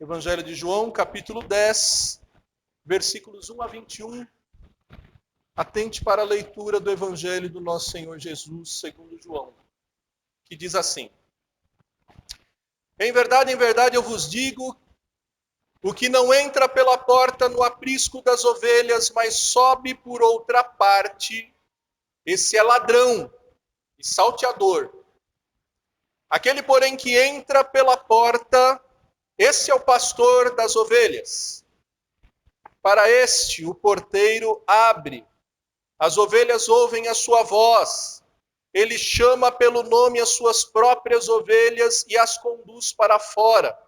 Evangelho de João, capítulo 10, versículos 1 a 21. Atente para a leitura do Evangelho do nosso Senhor Jesus, segundo João, que diz assim: em verdade, eu vos digo, o que não entra pela porta no aprisco das ovelhas, mas sobe por outra parte, esse é ladrão e salteador. Aquele, porém, que entra pela porta, esse é o pastor das ovelhas. Para este, o porteiro abre. As ovelhas ouvem a sua voz. Ele chama pelo nome as suas próprias ovelhas e as conduz para fora.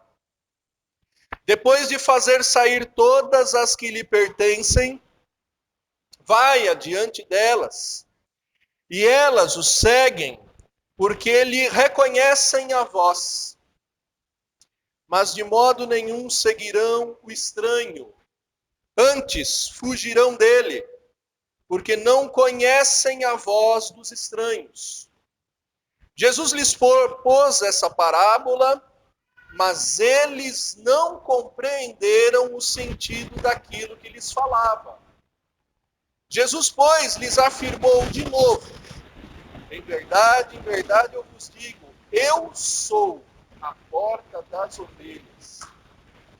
Depois de fazer sair todas as que lhe pertencem, vai adiante delas. E elas o seguem, porque lhe reconhecem a voz. Mas de modo nenhum seguirão o estranho. Antes fugirão dele, porque não conhecem a voz dos estranhos. Jesus lhes pôs essa parábola, mas eles não compreenderam o sentido daquilo que lhes falava. Jesus, pois, lhes afirmou de novo: em verdade, eu vos digo, eu sou a porta das ovelhas.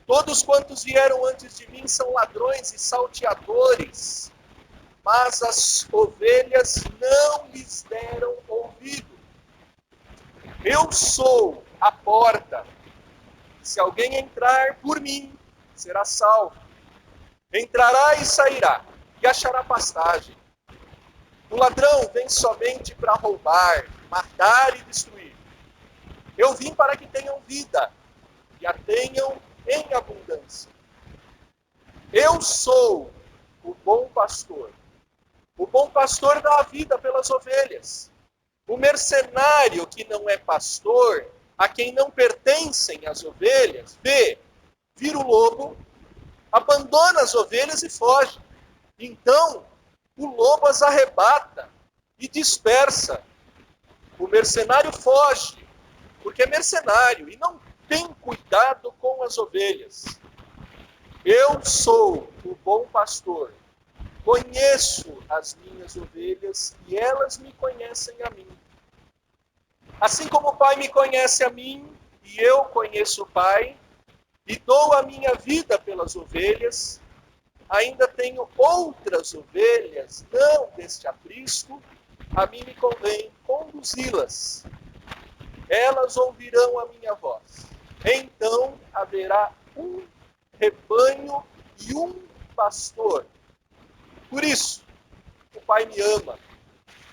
Todos quantos vieram antes de mim são ladrões e salteadores, mas as ovelhas não lhes deram ouvido. Eu sou a porta. Se alguém entrar por mim, será salvo. Entrará e sairá, e achará pastagem. O ladrão vem somente para roubar, matar e destruir. Eu vim para que tenham vida, e a tenham em abundância. Eu sou o bom pastor. O bom pastor dá a vida pelas ovelhas. O mercenário que não é pastor, a quem não pertencem as ovelhas, vira o lobo, abandona as ovelhas e foge. Então, o lobo as arrebata e dispersa. O mercenário foge, porque é mercenário e não tem cuidado com as ovelhas. Eu sou o bom pastor. Conheço as minhas ovelhas e elas me conhecem a mim. Assim como o Pai me conhece a mim e eu conheço o Pai, e dou a minha vida pelas ovelhas, ainda tenho outras ovelhas, não deste aprisco, a mim me convém conduzi-las. Elas ouvirão a minha voz. Então haverá um rebanho e um pastor. Por isso, o Pai me ama,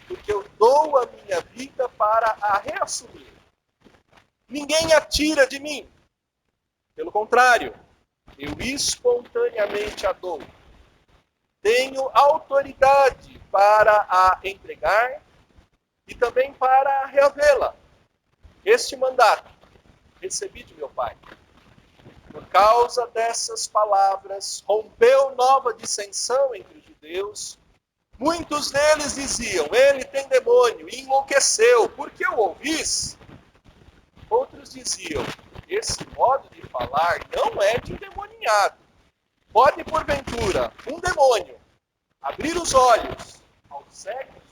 porque eu dou a minha vida para a reassumir. Ninguém a tira de mim. Pelo contrário, eu espontaneamente a dou. Tenho autoridade para a entregar e também para reavê-la. Este mandato recebi de meu Pai. Por causa dessas palavras, rompeu nova dissensão entre os judeus. Muitos deles diziam: ele tem demônio, e enlouqueceu. Por que o ouvis? Outros diziam: esse modo de falar não é de endemoniado. Pode, porventura, um demônio abrir os olhos aos cegos?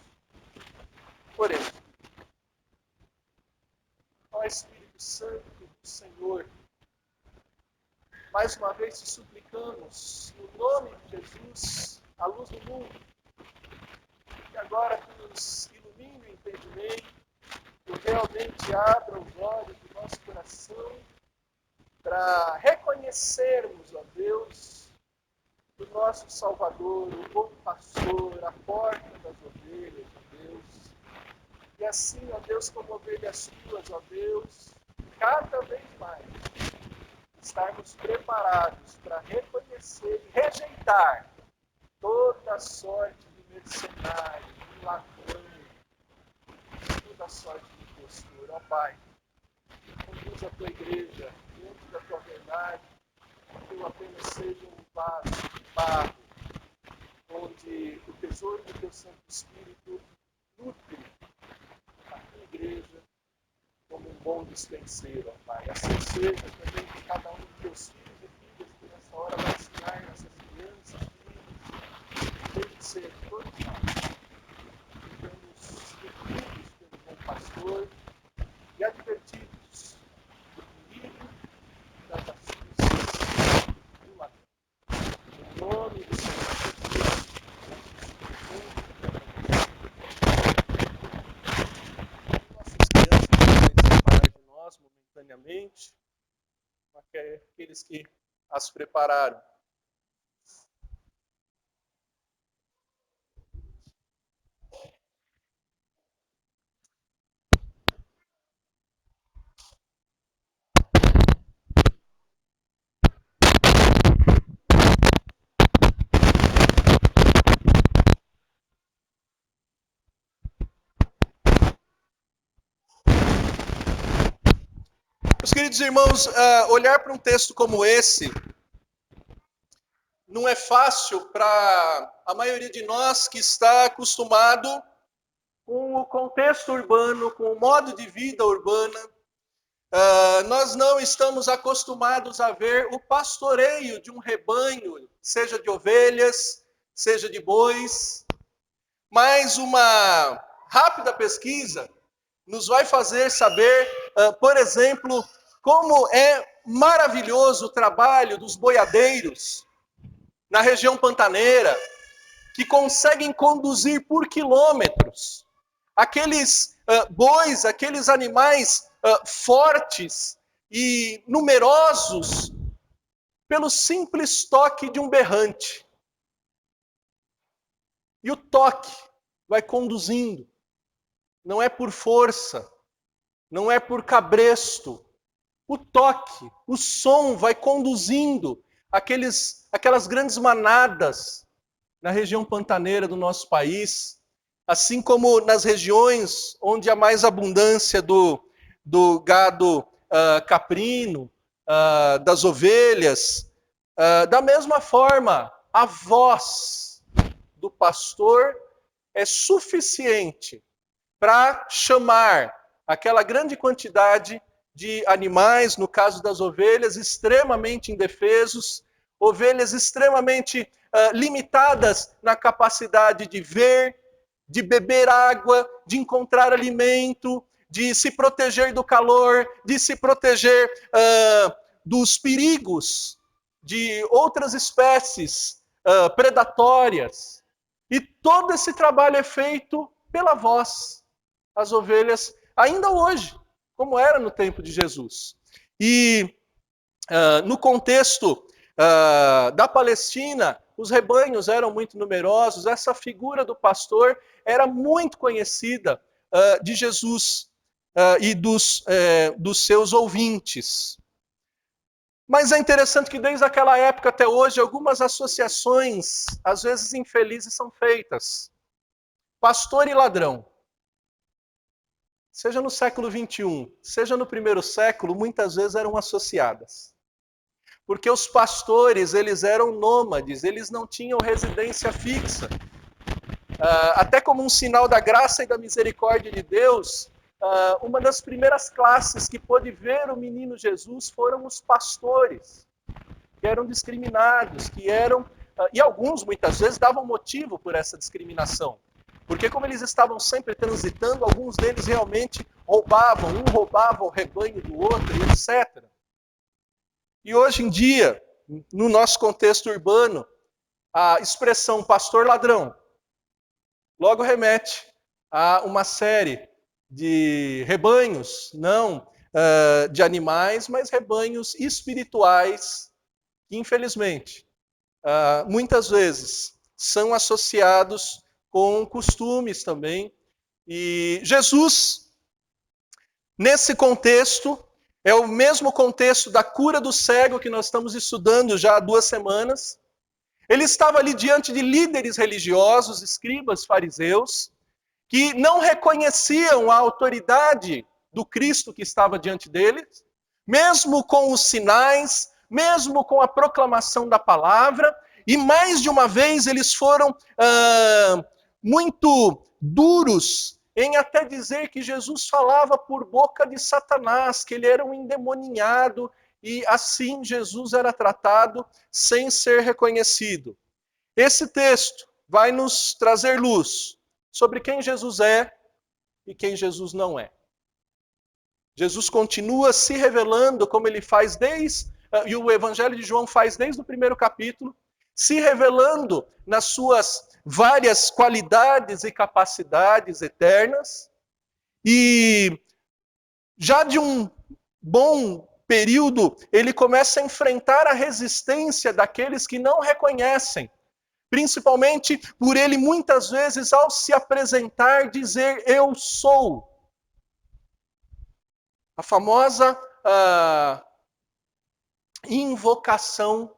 Porém, ó Espírito Santo do Senhor, mais uma vez te suplicamos, no nome de Jesus, a luz do mundo, que agora tu nos ilumine o entendimento, que realmente abra os olhos do nosso coração para reconhecermos, ó Deus, o nosso Salvador, o bom pastor, a porta das ovelhas, ó Deus. E assim, ó Deus, como ovelhas tuas, ó Deus, cada vez mais estarmos preparados para reconhecer e rejeitar toda sorte de mercenário, de ladrão, toda sorte de postura. Ó Pai, conduz a tua igreja dentro da tua verdade, que eu apenas seja um vaso de barro, onde o tesouro do teu Santo Espírito nutre a tua igreja como um bom dispenseiro, ó Pai. Assim seja também que cada um dos teus filhos ser de todos nós. Sejamos instruídos pelo bom pastor e advertidos do perigo das astúcias do ladrão. Em nome do Senhor Jesus, nossas crianças podem se separar de nós momentaneamente, aqueles que as prepararam. Meus queridos irmãos, olhar para um texto como esse não é fácil para a maioria de nós que está acostumado com o contexto urbano, com o modo de vida urbana. Nós não estamos acostumados a ver o pastoreio de um rebanho, seja de ovelhas, seja de bois. Mas uma rápida pesquisa nos vai fazer saber, por exemplo, como é maravilhoso o trabalho dos boiadeiros na região pantaneira, que conseguem conduzir por quilômetros aqueles bois, aqueles animais fortes e numerosos, pelo simples toque de um berrante. E o toque vai conduzindo. Não é por força, não é por cabresto. O toque, o som vai conduzindo aquelas grandes manadas na região pantaneira do nosso país, assim como nas regiões onde há mais abundância do gado caprino, das ovelhas. Da mesma forma, a voz do pastor é suficiente para chamar aquela grande quantidade de animais, no caso das ovelhas, extremamente indefesos, ovelhas extremamente limitadas na capacidade de ver, de beber água, de encontrar alimento, de se proteger do calor, de se proteger dos perigos de outras espécies predatórias. E todo esse trabalho é feito pela voz. As ovelhas, ainda hoje, como era no tempo de Jesus. E no contexto da Palestina, os rebanhos eram muito numerosos, essa figura do pastor era muito conhecida de Jesus e dos seus ouvintes. Mas é interessante que desde aquela época até hoje, algumas associações, às vezes infelizes, são feitas. Pastor e ladrão. Seja no século XXI, seja no primeiro século, muitas vezes eram associadas. Porque os pastores, eles eram nômades, eles não tinham residência fixa. Até como um sinal da graça e da misericórdia de Deus, uma das primeiras classes que pôde ver o menino Jesus foram os pastores, que eram discriminados, e alguns muitas vezes davam motivo por essa discriminação. Porque como eles estavam sempre transitando, alguns deles realmente roubavam, um roubava o rebanho do outro, e etc. E hoje em dia, no nosso contexto urbano, a expressão pastor ladrão logo remete a uma série de rebanhos, não de animais, mas rebanhos espirituais, que infelizmente, muitas vezes são associados com costumes também. E Jesus, nesse contexto, é o mesmo contexto da cura do cego que nós estamos estudando já há 2 semanas. Ele estava ali diante de líderes religiosos, escribas, fariseus, que não reconheciam a autoridade do Cristo que estava diante deles, mesmo com os sinais, mesmo com a proclamação da palavra, e mais de uma vez eles foram muito duros em até dizer que Jesus falava por boca de Satanás, que ele era um endemoninhado, e assim Jesus era tratado sem ser reconhecido. Esse texto vai nos trazer luz sobre quem Jesus é e quem Jesus não é. Jesus continua se revelando como ele faz e o Evangelho de João faz desde o primeiro capítulo, se revelando nas suas várias qualidades e capacidades eternas. E já de um bom período, ele começa a enfrentar a resistência daqueles que não reconhecem, principalmente por ele muitas vezes ao se apresentar dizer eu sou. A famosa invocação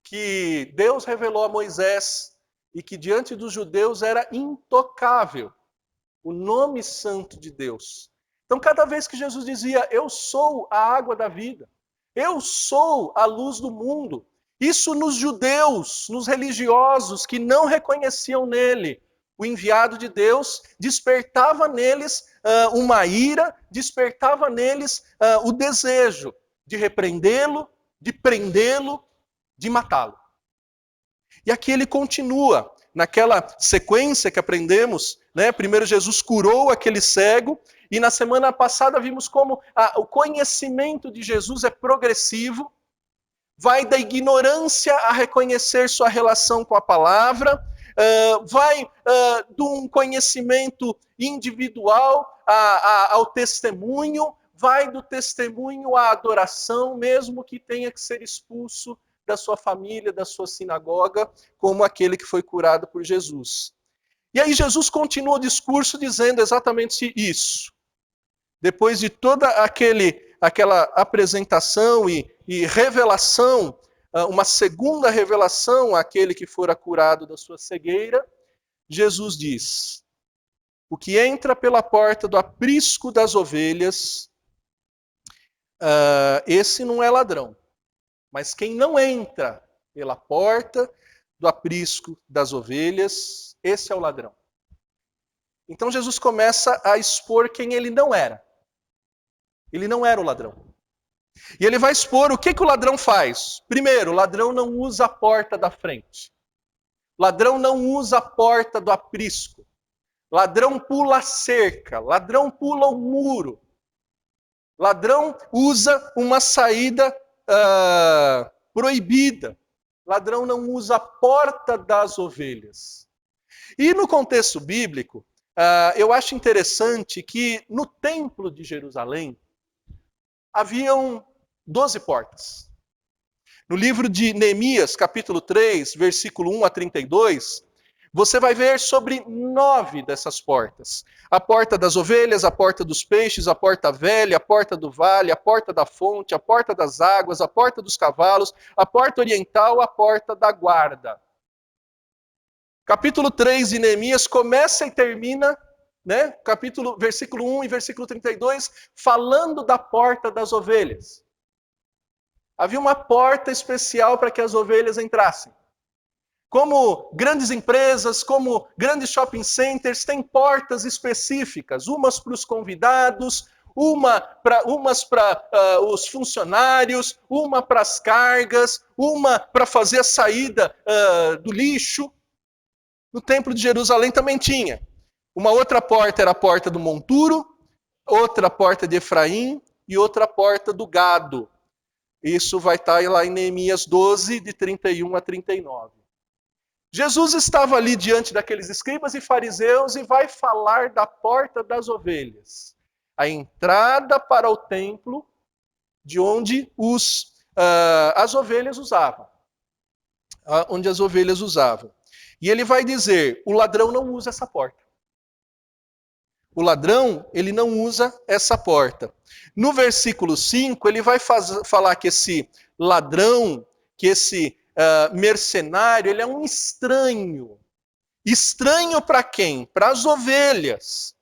que Deus revelou a Moisés e que diante dos judeus era intocável, o nome santo de Deus. Então, cada vez que Jesus dizia, eu sou a água da vida, eu sou a luz do mundo, isso nos judeus, nos religiosos que não reconheciam nele o enviado de Deus, despertava neles uma ira, despertava neles o desejo de repreendê-lo, de prendê-lo, de matá-lo. E aqui ele continua, naquela sequência que aprendemos, né? Primeiro Jesus curou aquele cego, e na semana passada vimos como o conhecimento de Jesus é progressivo, vai da ignorância a reconhecer sua relação com a palavra, vai de um conhecimento individual ao testemunho, vai do testemunho à adoração, mesmo que tenha que ser expulso da sua família, da sua sinagoga, como aquele que foi curado por Jesus. E aí Jesus continua o discurso dizendo exatamente isso. Depois de toda aquela apresentação e revelação, uma segunda revelação àquele que fora curado da sua cegueira, Jesus diz, o que entra pela porta do aprisco das ovelhas, esse não é ladrão. Mas quem não entra pela porta do aprisco das ovelhas, esse é o ladrão. Então Jesus começa a expor quem ele não era. Ele não era o ladrão. E ele vai expor o que o ladrão faz. Primeiro, o ladrão não usa a porta da frente. O ladrão não usa a porta do aprisco. O ladrão pula a cerca. O ladrão pula o muro. O ladrão usa uma saída proibida. Ladrão não usa a porta das ovelhas. E no contexto bíblico, eu acho interessante que no templo de Jerusalém haviam 12 portas. No livro de Neemias, capítulo 3, versículo 1 a 32, você vai ver sobre 9 dessas portas. A porta das ovelhas, a porta dos peixes, a porta velha, a porta do vale, a porta da fonte, a porta das águas, a porta dos cavalos, a porta oriental, a porta da guarda. Capítulo 3 de Neemias começa e termina, né? Versículo 1 e versículo 32, falando da porta das ovelhas. Havia uma porta especial para que as ovelhas entrassem. Como grandes empresas, como grandes shopping centers, têm portas específicas, umas para os convidados, umas para os funcionários, uma para as cargas, uma para fazer a saída do lixo. No Templo de Jerusalém também tinha. Uma outra porta era a porta do monturo, outra porta de Efraim e outra porta do gado. Isso vai estar lá em Neemias 12, de 31 a 39. Jesus estava ali diante daqueles escribas e fariseus e vai falar da porta das ovelhas. A entrada para o templo de onde as ovelhas usavam. Onde as ovelhas usavam. E ele vai dizer, o ladrão não usa essa porta. O ladrão, ele não usa essa porta. No versículo 5, ele vai falar que esse ladrão, que esse mercenário, ele é um estranho. Estranho para quem? Para as ovelhas.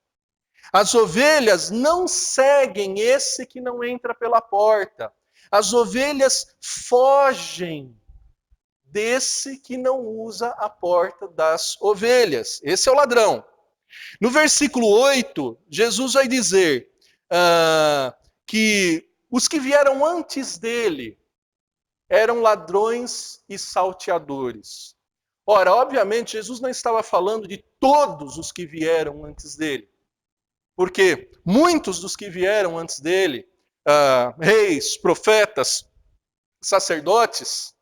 As ovelhas não seguem esse que não entra pela porta. As ovelhas fogem desse que não usa a porta das ovelhas. Esse é o ladrão. No versículo 8, Jesus vai dizer que os que vieram antes dele eram ladrões e salteadores. Ora, obviamente, Jesus não estava falando de todos os que vieram antes dele. Porque muitos dos que vieram antes dele, reis, profetas, sacerdotes,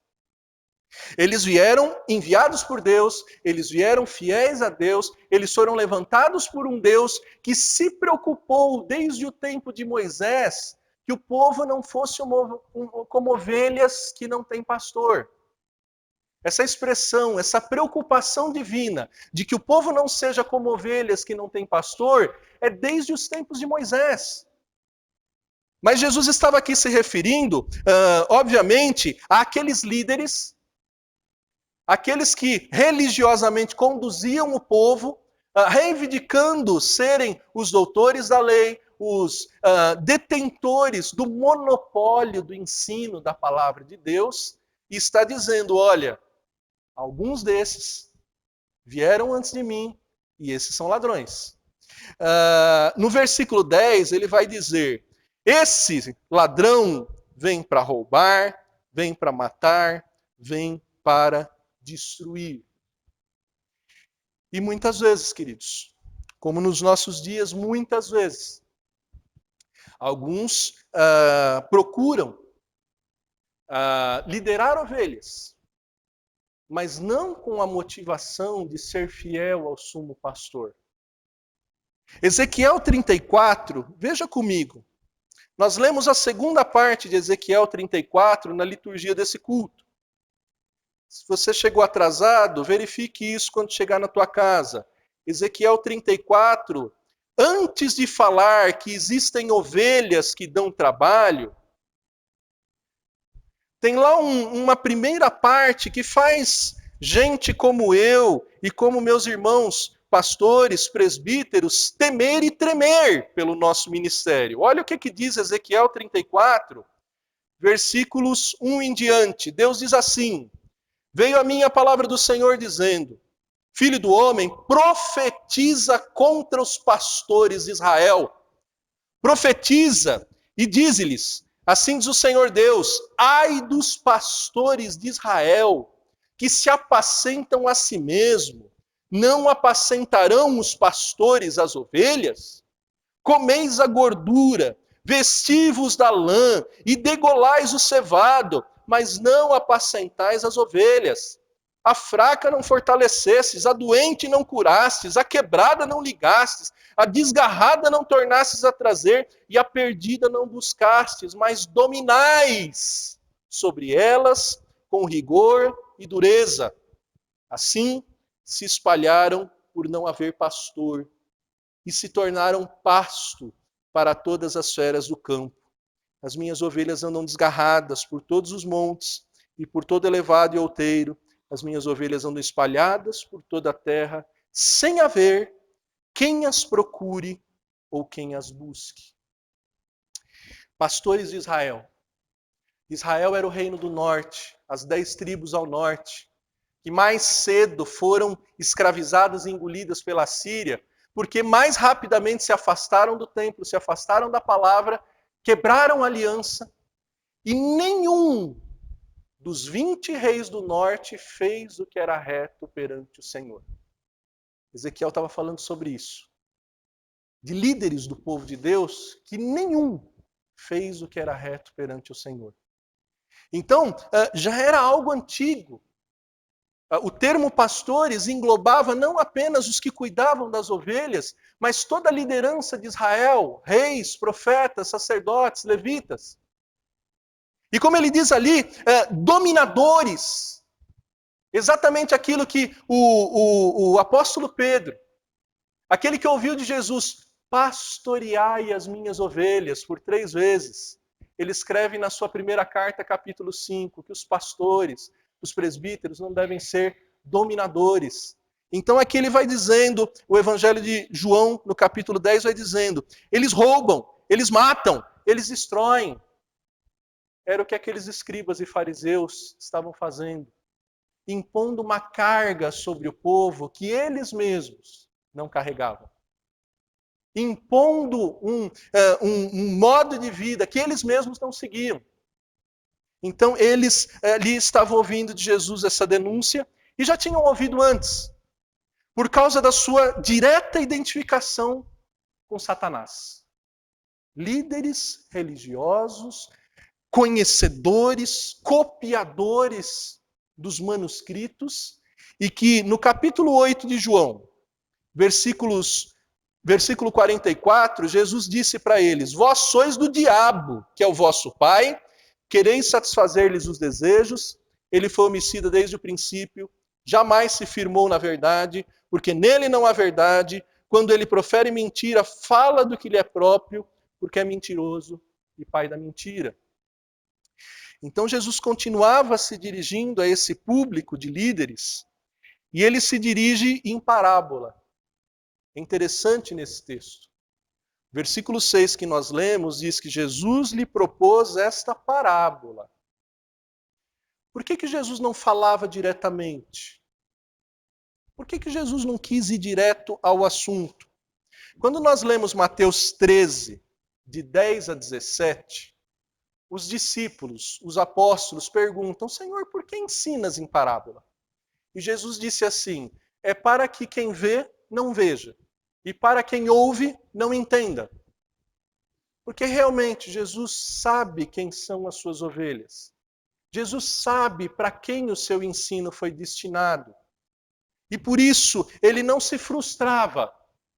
eles vieram enviados por Deus, eles vieram fiéis a Deus, eles foram levantados por um Deus que se preocupou desde o tempo de Moisés que o povo não fosse como ovelhas que não têm pastor. Essa expressão, essa preocupação divina de que o povo não seja como ovelhas que não têm pastor, é desde os tempos de Moisés. Mas Jesus estava aqui se referindo, obviamente, àqueles líderes, aqueles que religiosamente conduziam o povo, reivindicando serem os doutores da lei, os detentores do monopólio do ensino da palavra de Deus, e está dizendo, olha, alguns desses vieram antes de mim e esses são ladrões. No versículo 10, ele vai dizer, esse ladrão vem para roubar, vem para matar, vem para destruir. E muitas vezes, queridos, como nos nossos dias, muitas vezes, alguns procuram liderar ovelhas, mas não com a motivação de ser fiel ao sumo pastor. Ezequiel 34, veja comigo, nós lemos a segunda parte de Ezequiel 34 na liturgia desse culto. Se você chegou atrasado, verifique isso quando chegar na tua casa. Ezequiel 34, antes de falar que existem ovelhas que dão trabalho, tem lá uma primeira parte que faz gente como eu e como meus irmãos pastores, presbíteros, temer e tremer pelo nosso ministério. Olha o que diz Ezequiel 34, versículos 1 em diante. Deus diz assim, veio a mim a palavra do Senhor dizendo, filho do homem, profetiza contra os pastores de Israel. Profetiza e dize-lhes, assim diz o Senhor Deus, ai dos pastores de Israel, que se apacentam a si mesmo, não apacentarão os pastores as ovelhas? Comeis a gordura, vestivos da lã e degolais o cevado, mas não apacentais as ovelhas. A fraca não fortalecestes, a doente não curastes, a quebrada não ligastes, a desgarrada não tornastes a trazer, e a perdida não buscastes, mas dominais sobre elas com rigor e dureza. Assim se espalharam por não haver pastor, e se tornaram pasto para todas as feras do campo. As minhas ovelhas andam desgarradas por todos os montes, e por todo elevado e outeiro. As minhas ovelhas andam espalhadas por toda a terra, sem haver quem as procure ou quem as busque. Pastores de Israel. Israel era o reino do norte, as 10 tribos ao norte, que mais cedo foram escravizadas e engolidas pela Síria, porque mais rapidamente se afastaram do templo, se afastaram da palavra, quebraram a aliança, e nenhum dos 20 reis do norte fez o que era reto perante o Senhor. Ezequiel estava falando sobre isso. De líderes do povo de Deus, que nenhum fez o que era reto perante o Senhor. Então, já era algo antigo. O termo pastores englobava não apenas os que cuidavam das ovelhas, mas toda a liderança de Israel, reis, profetas, sacerdotes, levitas. E como ele diz ali, dominadores. Exatamente aquilo que o apóstolo Pedro, aquele que ouviu de Jesus, pastoreai as minhas ovelhas por 3 vezes. Ele escreve na sua primeira carta, capítulo 5, que os pastores, os presbíteros não devem ser dominadores. Então aqui ele vai dizendo, o Evangelho de João, no capítulo 10, vai dizendo, eles roubam, eles matam, eles destroem. Era o que aqueles escribas e fariseus estavam fazendo, impondo uma carga sobre o povo que eles mesmos não carregavam. Impondo um modo de vida que eles mesmos não seguiam. Então eles ali estavam ouvindo de Jesus essa denúncia, E já tinham ouvido antes, por causa da sua direta identificação com Satanás. Líderes religiosos, conhecedores, copiadores dos manuscritos, e que no capítulo 8 de João, versículo 44, Jesus disse para eles: vós sois do diabo, que é o vosso pai, quereis satisfazer-lhes os desejos. Ele foi homicida desde o princípio, jamais se firmou na verdade, porque nele não há verdade. Quando ele profere mentira, fala do que lhe é próprio, porque é mentiroso e pai da mentira. Então Jesus continuava se dirigindo a esse público de líderes, e ele se dirige em parábola. É interessante nesse texto. Versículo 6 que nós lemos diz que Jesus lhe propôs esta parábola. Por que Jesus não falava diretamente? Por que Jesus não quis ir direto ao assunto? Quando nós lemos Mateus 13, de 10 a 17, os discípulos, os apóstolos perguntam: Senhor, por que ensinas em parábola? E Jesus disse assim: é para que quem vê não veja, e para quem ouve não entenda. Porque realmente Jesus sabe quem são as suas ovelhas. Jesus sabe para quem o seu ensino foi destinado. E por isso ele não se frustrava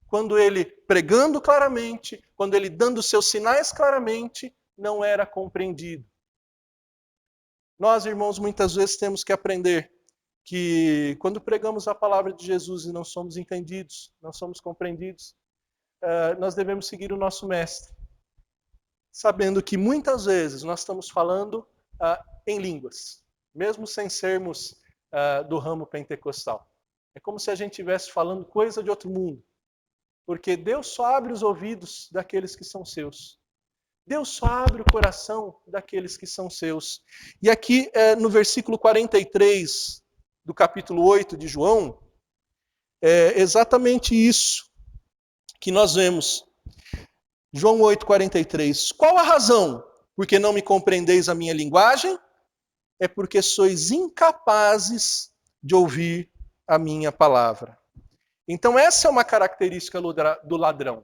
quando ele, pregando claramente, quando ele dando seus sinais claramente, não era compreendido. Nós, irmãos, muitas vezes temos que aprender que quando pregamos a palavra de Jesus e não somos entendidos, não somos compreendidos, nós devemos seguir o nosso mestre, sabendo que muitas vezes nós estamos falando em línguas, mesmo sem sermos do ramo pentecostal. É como se a gente estivesse falando coisa de outro mundo, porque Deus só abre os ouvidos daqueles que são seus. Deus só abre o coração daqueles que são seus. E aqui no versículo 43 do capítulo 8 de João, é exatamente isso que nós vemos. João 8,43. Qual a razão? Porque não me compreendeis a minha linguagem? É porque sois incapazes de ouvir a minha palavra. Então essa é uma característica do ladrão.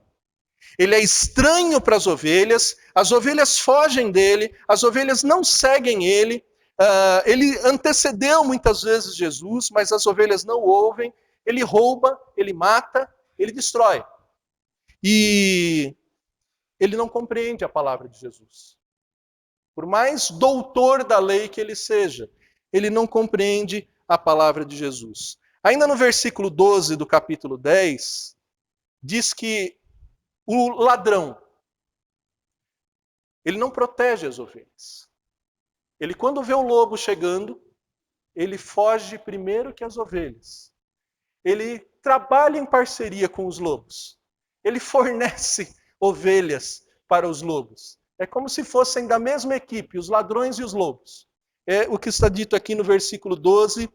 Ele é estranho para as ovelhas fogem dele, as ovelhas não seguem ele. Ele antecedeu muitas vezes Jesus, mas as ovelhas não o ouvem. Ele rouba, ele mata, ele destrói. E ele não compreende a palavra de Jesus. Por mais doutor da lei que ele seja, ele não compreende a palavra de Jesus. Ainda no versículo 12 do capítulo 10, diz que o ladrão, ele não protege as ovelhas. Ele, quando vê o lobo chegando, ele foge primeiro que as ovelhas. Ele trabalha em parceria com os lobos. Ele fornece ovelhas para os lobos. É como se fossem da mesma equipe, os ladrões e os lobos. É o que está dito aqui no versículo 12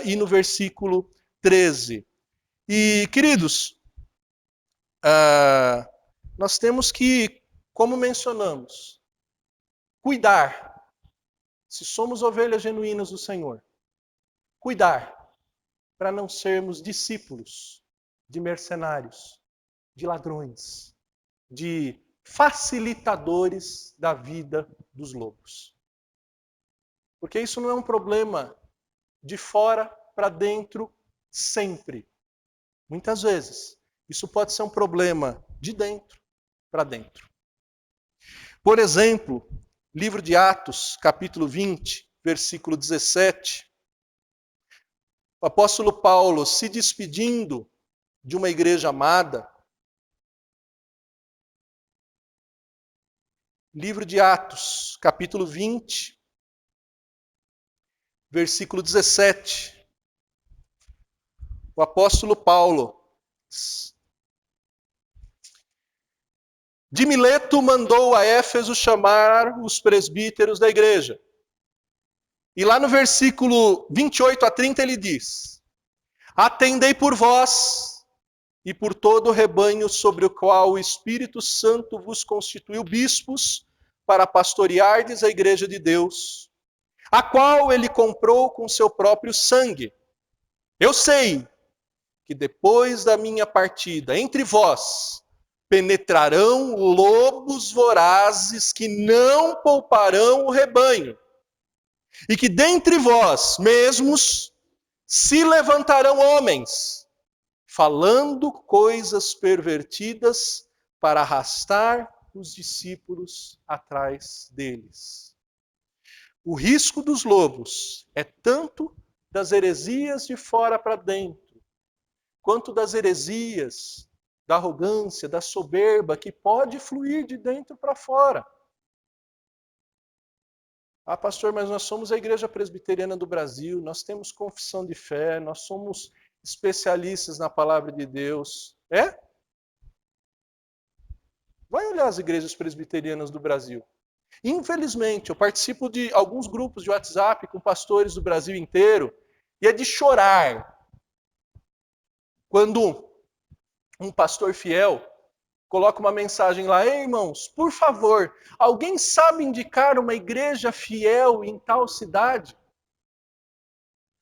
e no versículo 13. E, queridos, nós temos que, como mencionamos, cuidar. Se somos ovelhas genuínas do Senhor, cuidar para não sermos discípulos de mercenários, de ladrões, de facilitadores da vida dos lobos. Porque isso não é um problema de fora para dentro sempre. Muitas vezes, isso pode ser um problema de dentro para dentro. Por exemplo, livro de Atos, capítulo 20, versículo 17. O apóstolo Paulo, se despedindo de uma igreja amada, livro de Atos, capítulo 20, versículo 17. O apóstolo Paulo, de Mileto mandou a Éfeso chamar os presbíteros da igreja. E lá no versículo 28 a 30 ele diz: atendei por vós e por todo o rebanho sobre o qual o Espírito Santo vos constituiu bispos para pastoreardes a igreja de Deus, a qual ele comprou com seu próprio sangue. Eu sei que depois da minha partida, entre vós, penetrarão lobos vorazes que não pouparão o rebanho, e que dentre vós mesmos se levantarão homens, falando coisas pervertidas para arrastar os discípulos atrás deles. O risco dos lobos é tanto das heresias de fora para dentro, quanto das heresias, da arrogância, da soberba, que pode fluir de dentro para fora. Ah, pastor, mas nós somos a Igreja Presbiteriana do Brasil, nós temos confissão de fé, nós somos especialistas na palavra de Deus. É? Vai olhar as igrejas presbiterianas do Brasil. Infelizmente, eu participo de alguns grupos de WhatsApp com pastores do Brasil inteiro, e é de chorar quando um pastor fiel coloca uma mensagem lá: ei, irmãos, por favor, alguém sabe indicar uma igreja fiel em tal cidade?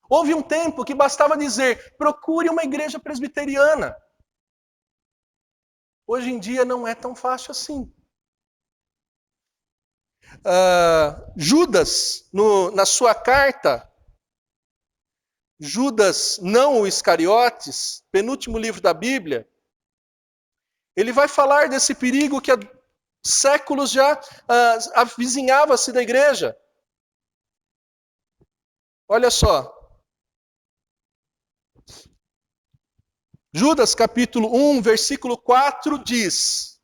Houve um tempo que bastava dizer: procure uma igreja presbiteriana. Hoje em dia não é tão fácil assim. Judas, na sua carta, Judas, não o Iscariotes, penúltimo livro da Bíblia, ele vai falar desse perigo que há séculos já avizinhava-se da igreja. Olha só. Judas capítulo 1, versículo 4 diz: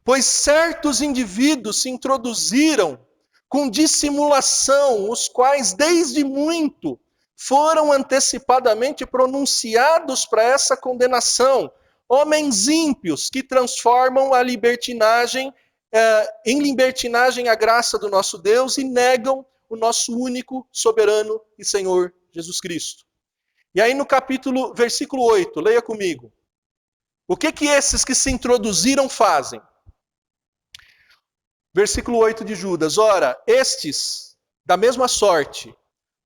pois certos indivíduos se introduziram com dissimulação, os quais desde muito foram antecipadamente pronunciados para essa condenação, homens ímpios que transformam a libertinagem em libertinagem a graça do nosso Deus e negam o nosso único, soberano e Senhor Jesus Cristo. E aí no versículo 8, leia comigo. O que esses que se introduziram fazem? Versículo 8 de Judas. Ora, estes, da mesma sorte,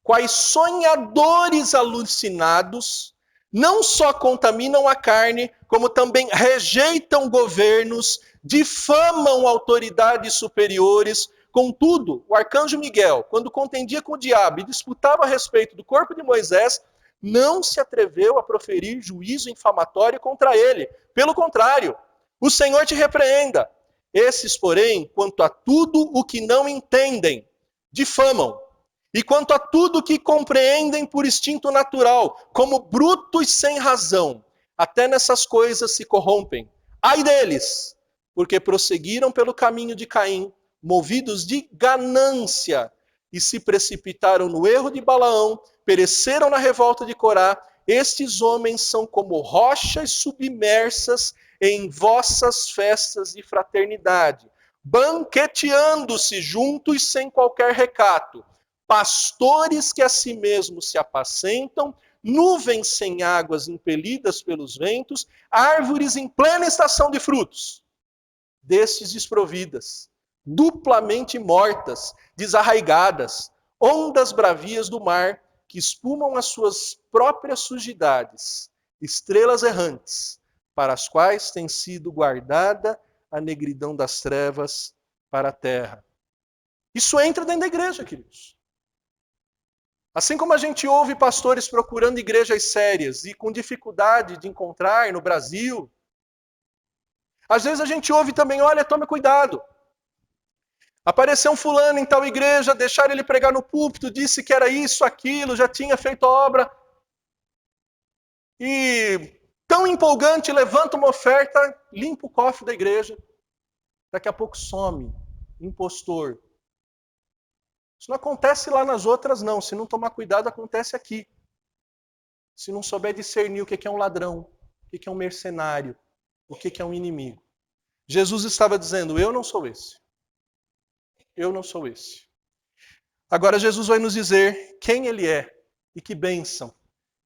quais sonhadores alucinados, não só contaminam a carne, como também rejeitam governos, difamam autoridades superiores. Contudo, o arcanjo Miguel, quando contendia com o diabo e disputava a respeito do corpo de Moisés, não se atreveu a proferir juízo infamatório contra ele. Pelo contrário, o Senhor te repreenda. Esses, porém, quanto a tudo o que não entendem, difamam. E quanto a tudo o que compreendem por instinto natural, como brutos sem razão, até nessas coisas se corrompem. Ai deles, porque prosseguiram pelo caminho de Caim, movidos de ganância, e se precipitaram no erro de Balaão, pereceram na revolta de Corá. Estes homens são como rochas submersas em vossas festas de fraternidade, banqueteando-se juntos sem qualquer recato, pastores que a si mesmos se apacentam, nuvens sem águas impelidas pelos ventos, árvores em plena estação de frutos, destes desprovidas, duplamente mortas, desarraigadas, ondas bravias do mar, que espumam as suas próprias sujidades, estrelas errantes, para as quais tem sido guardada a negridão das trevas para a terra. Isso entra dentro da igreja, queridos. Assim como a gente ouve pastores procurando igrejas sérias e com dificuldade de encontrar no Brasil, às vezes a gente ouve também: olha, tome cuidado. Apareceu um fulano em tal igreja, deixaram ele pregar no púlpito, disse que era isso, aquilo, já tinha feito a obra. E tão empolgante, levanta uma oferta, limpa o cofre da igreja. Daqui a pouco some, impostor. Isso não acontece lá nas outras, não. Se não tomar cuidado, acontece aqui. Se não souber discernir o que é um ladrão, o que é um mercenário, o que é um inimigo. Jesus estava dizendo: eu não sou esse. Eu não sou esse. Agora Jesus vai nos dizer quem ele é e que bênção,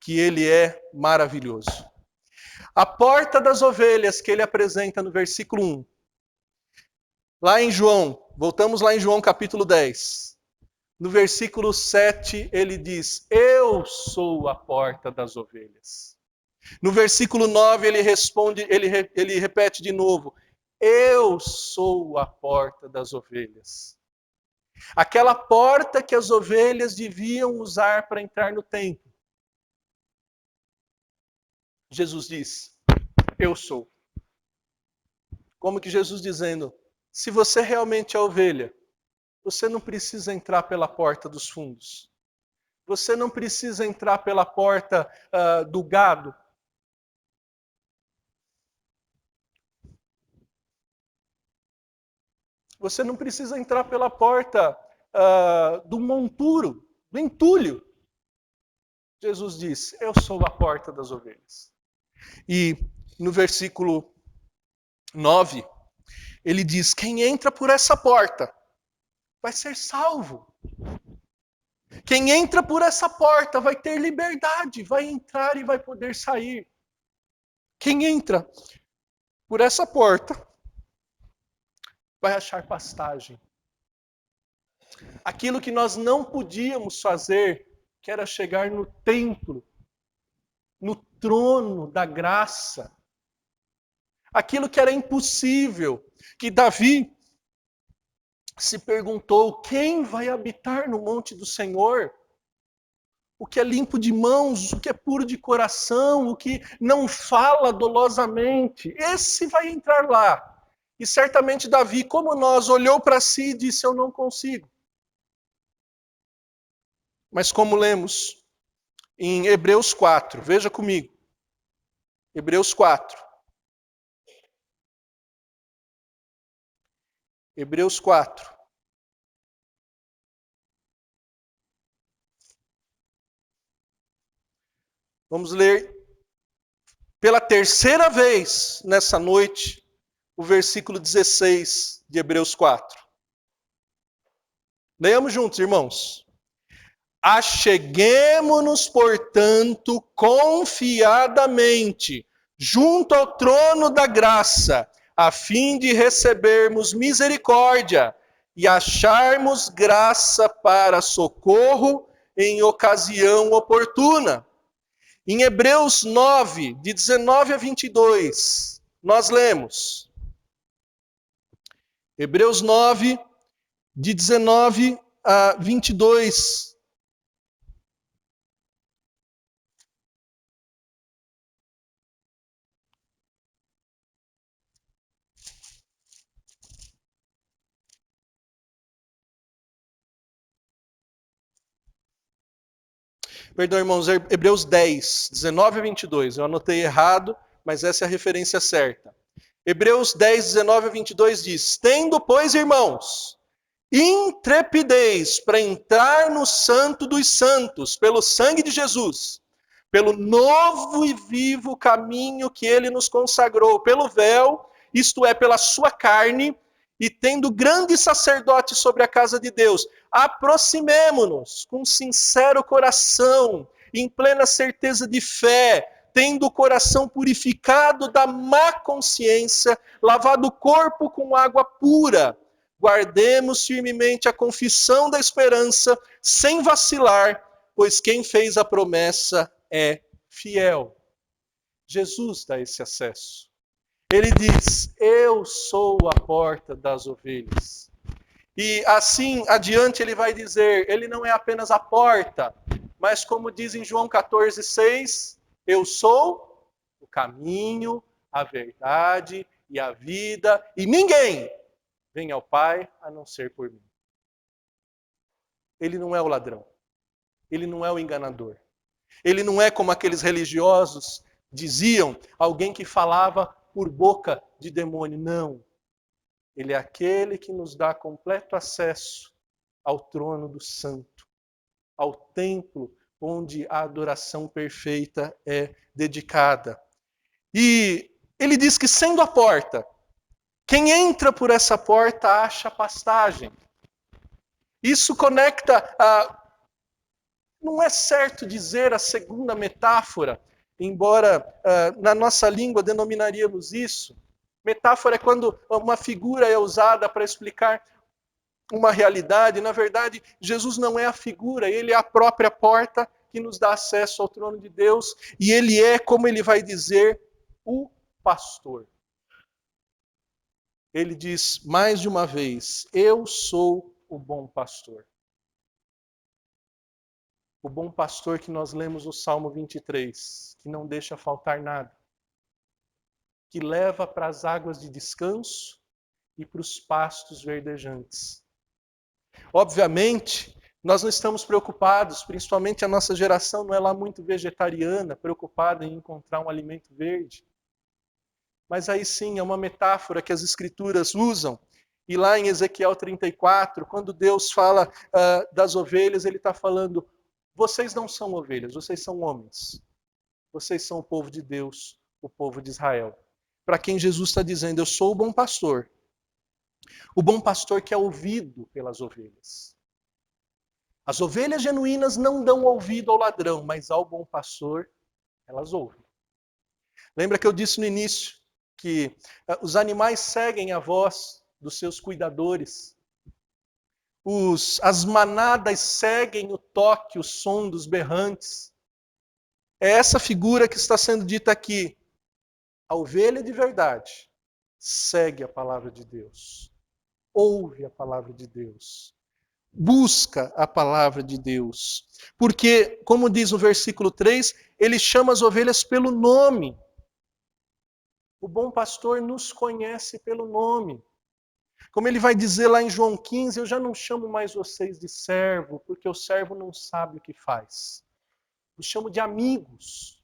que ele é maravilhoso. A porta das ovelhas que ele apresenta no versículo 1. Lá em João, voltamos lá em João capítulo 10. No versículo 7, ele diz: eu sou a porta das ovelhas. No versículo 9, ele responde, ele repete de novo: eu sou a porta das ovelhas. Aquela porta que as ovelhas deviam usar para entrar no templo. Jesus diz: eu sou. Como que Jesus dizendo: se você realmente é ovelha, você não precisa entrar pela porta dos fundos. Você não precisa entrar pela porta do gado. Você não precisa entrar pela porta do monturo, do entulho. Jesus disse: eu sou a porta das ovelhas. E no versículo 9, ele diz: quem entra por essa porta vai ser salvo. Quem entra por essa porta vai ter liberdade, vai entrar e vai poder sair. Quem entra por essa porta vai achar pastagem. Aquilo que nós não podíamos fazer, que era chegar no templo, no trono da graça. Aquilo que era impossível, que Davi se perguntou: quem vai habitar no monte do Senhor? O que é limpo de mãos, o que é puro de coração, o que não fala dolosamente, esse vai entrar lá. E certamente Davi, como nós, olhou para si e disse: eu não consigo. Mas como lemos em Hebreus 4, veja comigo. Hebreus 4. Hebreus 4. Vamos ler pela terceira vez nessa noite o versículo 16 de Hebreus 4. Leiamos juntos, irmãos. Acheguemo-nos, portanto, confiadamente, junto ao trono da graça, a fim de recebermos misericórdia e acharmos graça para socorro em ocasião oportuna. Em Hebreus 9, de 19 a 22, nós lemos. Hebreus 9, de 19 a 22. Perdão, irmãos, Hebreus 10, 19 a 22. Eu anotei errado, mas essa é a referência certa. Hebreus 10, 19 a 22 diz: tendo, pois, irmãos, intrepidez para entrar no santo dos santos, pelo sangue de Jesus, pelo novo e vivo caminho que ele nos consagrou, pelo véu, isto é, pela sua carne, e tendo grande sacerdote sobre a casa de Deus, aproximemo-nos com sincero coração, em plena certeza de fé, tendo o coração purificado da má consciência, lavado o corpo com água pura. Guardemos firmemente a confissão da esperança, sem vacilar, pois quem fez a promessa é fiel. Jesus dá esse acesso. Ele diz: eu sou a porta das ovelhas. E assim adiante ele vai dizer, ele não é apenas a porta, mas como diz em João 14,6, eu sou o caminho, a verdade e a vida, e ninguém vem ao Pai a não ser por mim. Ele não é o ladrão. Ele não é o enganador. Ele não é como aqueles religiosos diziam, alguém que falava por boca de demônio. Não. Ele é aquele que nos dá completo acesso ao trono do santo, ao templo onde a adoração perfeita é dedicada. E ele diz que, sendo a porta, quem entra por essa porta acha pastagem. Isso conecta a... Não é certo dizer a segunda metáfora, embora na nossa língua denominaríamos isso. Metáfora é quando uma figura é usada para explicar uma realidade. Na verdade, Jesus não é a figura, ele é a própria porta que nos dá acesso ao trono de Deus, e ele é, como ele vai dizer, o pastor. Ele diz mais de uma vez: eu sou o bom pastor. O bom pastor que nós lemos no Salmo 23, que não deixa faltar nada, que leva para as águas de descanso e para os pastos verdejantes. Obviamente, nós não estamos preocupados, principalmente a nossa geração não é lá muito vegetariana, preocupada em encontrar um alimento verde. Mas aí sim, é uma metáfora que as Escrituras usam. E lá em Ezequiel 34, quando Deus fala das ovelhas, ele está falando: vocês não são ovelhas, vocês são homens. Vocês são o povo de Deus, o povo de Israel. Para quem Jesus está dizendo: eu sou o bom pastor. O bom pastor que é ouvido pelas ovelhas. As ovelhas genuínas não dão ouvido ao ladrão, mas ao bom pastor elas ouvem. Lembra que eu disse no início que os animais seguem a voz dos seus cuidadores. As manadas seguem o toque, o som dos berrantes. É essa figura que está sendo dita aqui. A ovelha de verdade segue a palavra de Deus. Ouve a palavra de Deus. Busca a palavra de Deus. Porque, como diz o versículo 3, ele chama as ovelhas pelo nome. O bom pastor nos conhece pelo nome. Como ele vai dizer lá em João 15, eu já não chamo mais vocês de servo, porque o servo não sabe o que faz. Eu chamo de amigos.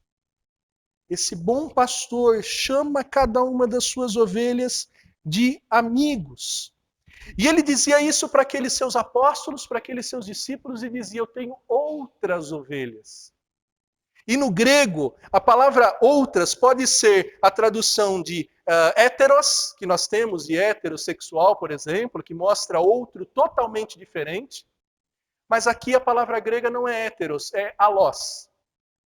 Esse bom pastor chama cada uma das suas ovelhas de amigos. E ele dizia isso para aqueles seus apóstolos, para aqueles seus discípulos, e dizia: eu tenho outras ovelhas. E no grego, a palavra outras pode ser a tradução de héteros, que nós temos de heterossexual, por exemplo, que mostra outro totalmente diferente. Mas aqui a palavra grega não é héteros, é alós,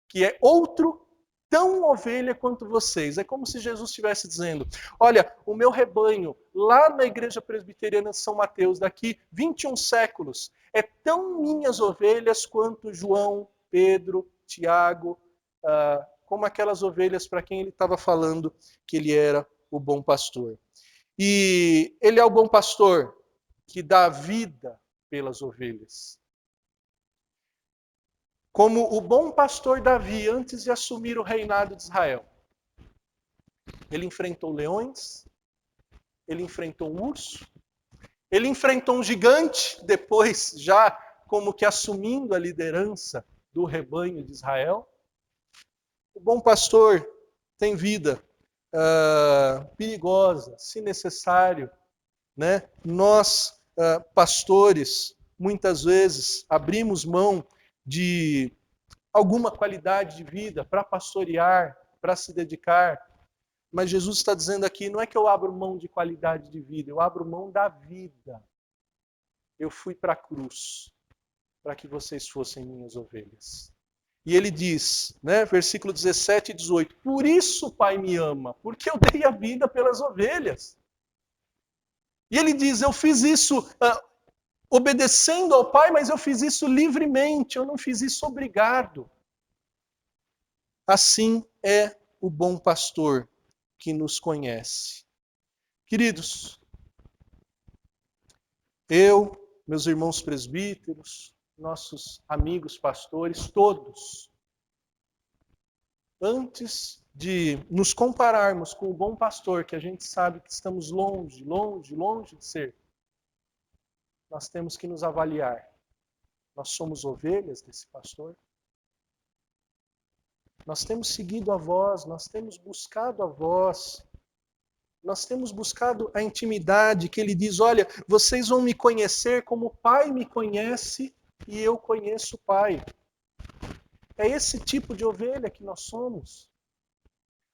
que é outro tão ovelha quanto vocês. É como se Jesus estivesse dizendo: olha, o meu rebanho, lá na igreja presbiteriana de São Mateus, daqui 21 séculos, é tão minhas ovelhas quanto João, Pedro, Tiago, como aquelas ovelhas para quem ele estava falando que ele era o bom pastor. E ele é o bom pastor que dá vida pelas ovelhas. Como o bom pastor Davi, antes de assumir o reinado de Israel, ele enfrentou leões, ele enfrentou um urso, ele enfrentou um gigante, depois já como que assumindo a liderança do rebanho de Israel. O bom pastor tem vida perigosa, se necessário, né? Nós, pastores, muitas vezes abrimos mão de alguma qualidade de vida para pastorear, para se dedicar. Mas Jesus está dizendo aqui, não é que eu abro mão de qualidade de vida, eu abro mão da vida. Eu fui para a cruz para que vocês fossem minhas ovelhas. E ele diz, né, versículo 17 e 18, por isso o Pai me ama, porque eu dei a vida pelas ovelhas. E ele diz, eu fiz isso obedecendo ao Pai, mas eu fiz isso livremente, eu não fiz isso obrigado. Assim é o bom pastor que nos conhece. Queridos, eu, meus irmãos presbíteros, nossos amigos pastores, todos, antes de nos compararmos com o bom pastor, que a gente sabe que estamos longe, longe, longe de ser, nós temos que nos avaliar. Nós somos ovelhas desse pastor? Nós temos seguido a voz, nós temos buscado a voz, nós temos buscado a intimidade que ele diz, olha, vocês vão me conhecer como o Pai me conhece e eu conheço o Pai. É esse tipo de ovelha que nós somos.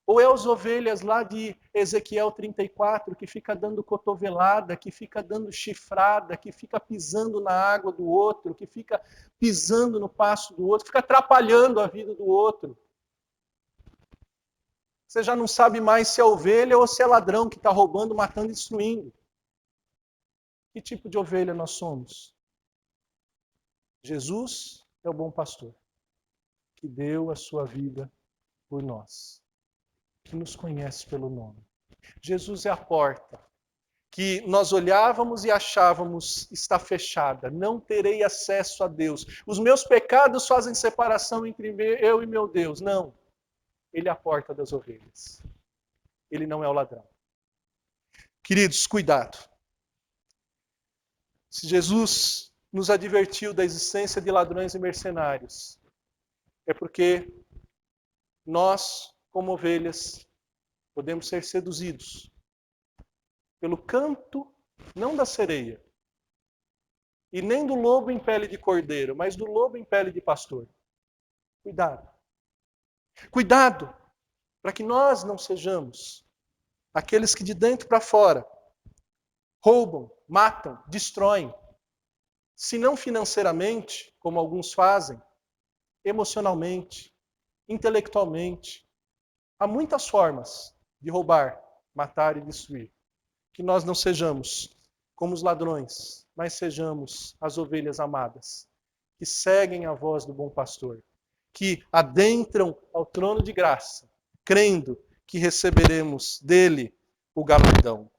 Ou é as ovelhas lá de Ezequiel 34, que fica dando cotovelada, que fica dando chifrada, que fica pisando na água do outro, que fica pisando no pasto do outro, fica atrapalhando a vida do outro. Você já não sabe mais se é ovelha ou se é ladrão que está roubando, matando e destruindo. Que tipo de ovelha nós somos? Jesus é o bom pastor, que deu a sua vida por nós, que nos conhece pelo nome. Jesus é a porta, que nós olhávamos e achávamos está fechada, não terei acesso a Deus. Os meus pecados fazem separação entre eu e meu Deus. Não, Ele é a porta das ovelhas. Ele não é o ladrão. Queridos, cuidado. Se Jesus nos advertiu da existência de ladrões e mercenários, é porque nós, como ovelhas, podemos ser seduzidos pelo canto, não da sereia, e nem do lobo em pele de cordeiro, mas do lobo em pele de pastor. Cuidado. Cuidado, para que nós não sejamos aqueles que de dentro para fora roubam, matam, destroem, se não financeiramente, como alguns fazem, emocionalmente, intelectualmente. Há muitas formas de roubar, matar e destruir. Que nós não sejamos como os ladrões, mas sejamos as ovelhas amadas, que seguem a voz do bom pastor, que adentram ao trono de graça, crendo que receberemos dele o galardão.